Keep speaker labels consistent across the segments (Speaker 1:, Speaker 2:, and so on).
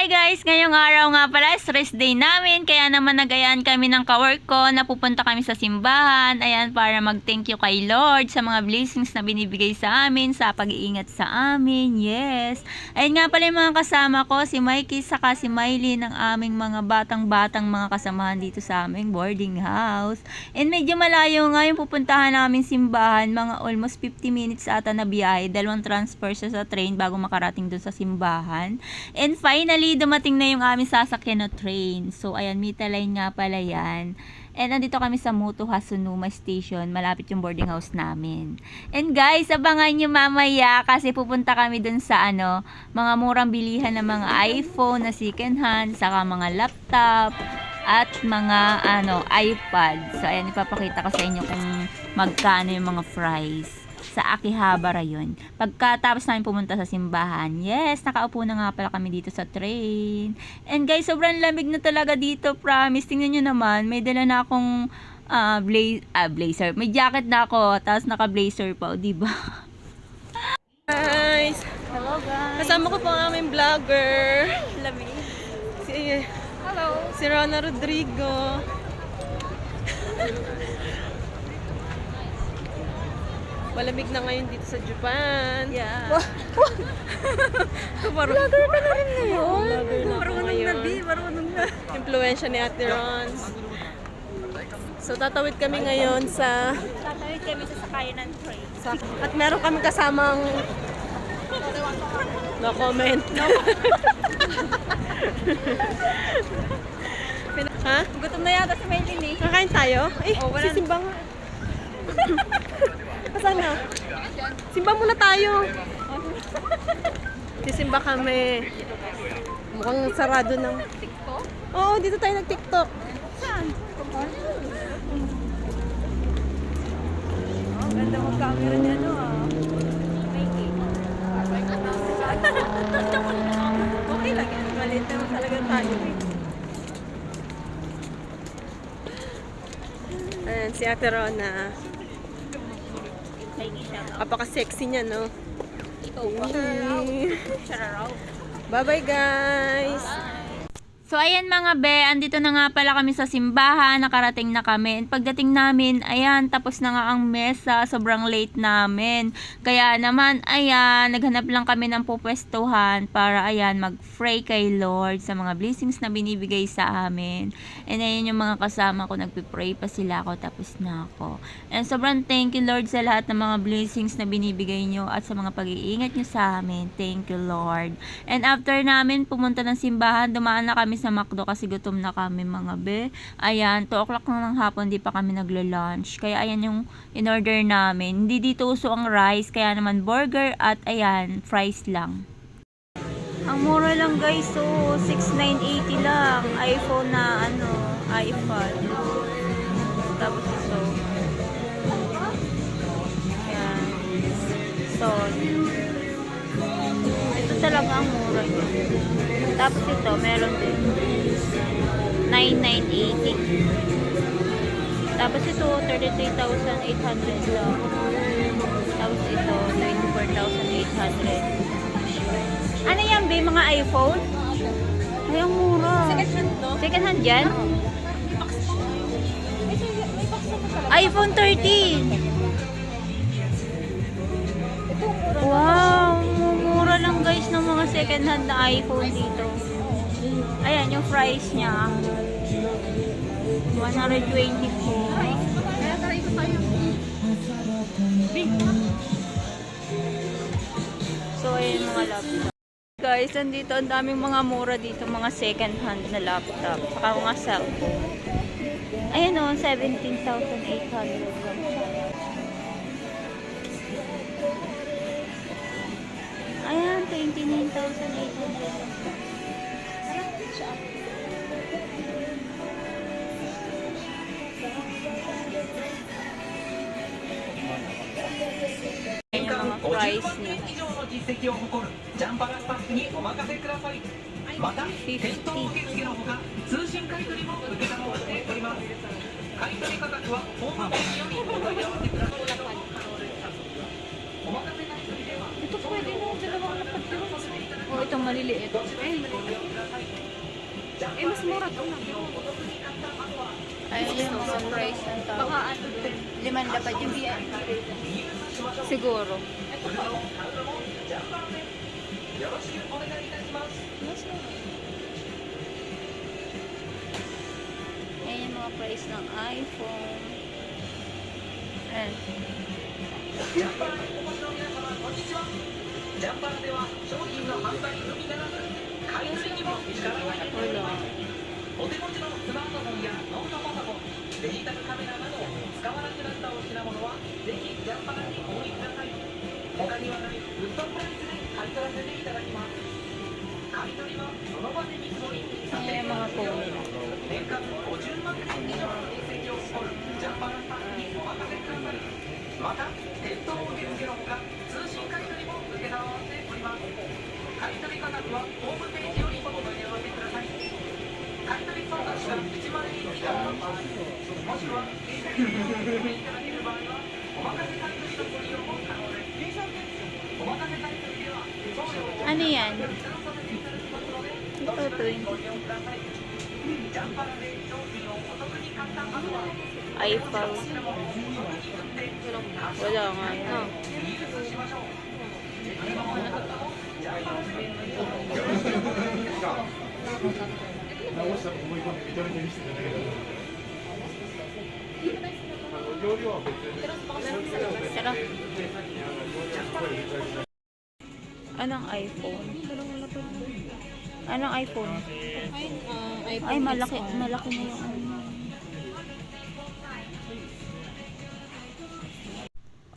Speaker 1: Hi guys! Ngayong araw nga pala, stress day namin. Kaya naman nagayaan kami ng kawork ko na pupunta kami sa simbahan. Ayan, para mag-thank you kay Lord sa mga blessings na binibigay sa amin, sa pag-iingat sa amin. Yes! Ayun nga pala yung mga kasama ko, si Mikey saka si Miley ng aming mga batang-batang mga kasamahan dito sa aming boarding house. And medyo malayo nga yung pupuntahan namin simbahan. Mga almost 50 minutes ata na biyahe. 2 transfer sa train bago makarating dun sa simbahan. And finally, dumating na yung aming sasakyan na train. So, ayan, Mita Line nga pala yan. And andito kami sa Muto Hasunuma Station. Malapit yung boarding house namin. And guys, abangan nyo mamaya kasi pupunta kami dun sa mga murang bilihan ng mga iPhone na second hand, saka mga laptop, at mga iPad. So, ayan, ipapakita ko sa inyo kung magkano yung mga price sa Akihabara yun. Pagkatapos namin pumunta sa simbahan, yes, nakaupo na nga pala kami dito sa train. And guys, sobrang lamig na talaga dito, promise. Tingnan nyo naman, may dala na akong blazer. May jacket na ako, tapos naka-blazer pa, diba?
Speaker 2: Guys!
Speaker 1: Hello guys!
Speaker 2: Kasama ko po ang aming vlogger.
Speaker 1: Lamig.
Speaker 2: Si Rona Rodrigo. Malamig na ngayon dito sa Japan.
Speaker 1: Yeah.
Speaker 2: Vlogger ka na rin ngayon.
Speaker 1: Marunong na.
Speaker 2: Impluensya ni Ate Ron. So tatawid kami ngayon sa...
Speaker 1: Tatawid kami sa sakayan ng train.
Speaker 2: At meron kami kasamang... No comment. Ha?
Speaker 1: Gutom na yata si Maylin eh.
Speaker 2: Kakain tayo?
Speaker 1: Wala
Speaker 2: Sisimba nga. Asan na? Simba muna tayo. Sisimba kami. Mukhang sarado ng...
Speaker 1: TikTok?
Speaker 2: Oo, dito tayo nag-TikTok.
Speaker 1: Saan? Ganda mo camera niya Mikey. Okay lang yan. Malit naman talaga tayo eh.
Speaker 2: Ayan, si Ate Rona. Apaka-sexy niya, no?
Speaker 1: Ikaw ba?
Speaker 2: Bye-bye, guys!
Speaker 1: So, ayan mga be, andito na nga pala kami sa simbahan, nakarating na kami. And pagdating namin, ayan, tapos na nga ang mesa, sobrang late namin. Kaya naman, ayan, naghanap lang kami ng pupwestuhan para, ayan, mag-pray kay Lord sa mga blessings na binibigay sa amin. And ayan yung mga kasama ko, nagpipray pa sila ako, tapos na ako. And sobrang thank you Lord sa lahat ng mga blessings na binibigay nyo at sa mga pag-iingat nyo sa amin. Thank you Lord. And after namin pumunta ng simbahan, dumaan na kami sa McDo kasi gutom na kami mga be. Ayan, 2 o'clock na ng hapon, di pa kami nagla-lunch. Kaya ayan yung in-order namin. Hindi dito uso ang rice, kaya naman burger at ayan, fries lang. Ang mura lang guys, so 6,980 lang. iPhone na iPad. Tapos ito. Ayan. So, ito talaga ang mura yun. Tapos ito, meron din 9,980. Tapos ito, 33,800 lang. Tapos ito, 24,800. Ano yan, be? Mga iPhone? Ay, ang mura.
Speaker 2: Second hand, no?
Speaker 1: Second hand yan? iPhone 13. Wow, mura lang guys ng mga second hand na iPhone dito. Ayan yung price niya. 124. So ayan mga laptop. Guys, nandito ang daming mga mura dito, mga second hand na laptop, saka mga cellphone. Ayan o, 17,800. Ayan, 29,800. Ayan yung mga price niya. 50. Ito pwede mo, dalawang lapat yun. O, itong maliliit. Ay, maliliit.
Speaker 2: Eh, mas mura to na.
Speaker 1: Ayun yung mga price ng tao.
Speaker 2: Baka ano,
Speaker 1: 5 pa dyan.
Speaker 2: siguro.
Speaker 1: Ayun yung mga price ng iPhone. Ayan.
Speaker 2: Wala.
Speaker 3: お手持ちのスマートフォンやノートパソコン、デジタルカメラなど使わなくなったお品物はぜひジャンパラにお売りください。他にはないグッドプライスで買い取らせていただきます。買い取りはその場で見積もり、査
Speaker 1: Ayun
Speaker 3: 定
Speaker 1: yung mga phone.
Speaker 3: 年間50万件以上の成績を誇るジャンパラスタッフにお任せください。また、店頭受付のほか通信買い取りも受けたまわっております。買い取り価格はホームページよりお問い合わせください。買い取り総額が1万円以下の場合、もしくは定価よりお求めいただける場合は、お任せ買い取りのご利用も可能です。お任せ買い取りでは、送料を
Speaker 1: Ano yan?
Speaker 3: 負担させていただきますので、
Speaker 1: Ito,
Speaker 3: ご利用ください。ジャンパラで商品をお得に買った後は、
Speaker 1: iPhone.
Speaker 3: こちらもお得に売って、
Speaker 1: Wala nga yan.
Speaker 3: リユースしましょう。今もなかったのジャンパラで
Speaker 4: 直したと思い込んで認めて見せていただけたら容量は別に
Speaker 1: Sarap. Anong iPhone? Anong iPhone? Ay, malaki na yung ano.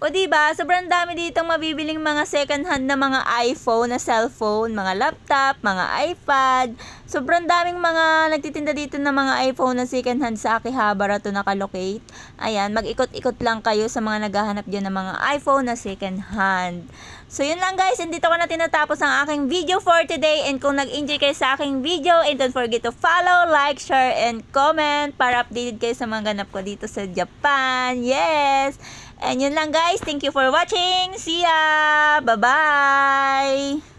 Speaker 1: O diba, sobrang dami ditong mabibiling mga second hand na mga iPhone na cellphone, mga laptop, mga iPad. Sobrang daming mga nagtitinda dito ng mga iPhone na second hand sa Akihabara to nakalocate. Ayan, mag-ikot-ikot lang kayo sa mga naghahanap dyan ng mga iPhone na second hand. So yun lang guys, and dito ko na tinatapos ang aking video for today. And kung nag-enjoy kayo sa aking video, and don't forget to follow, like, share, and comment para updated kayo sa mga ganap ko dito sa Japan. Yes! And yun lang guys. Thank you for watching. See ya! Bye-bye!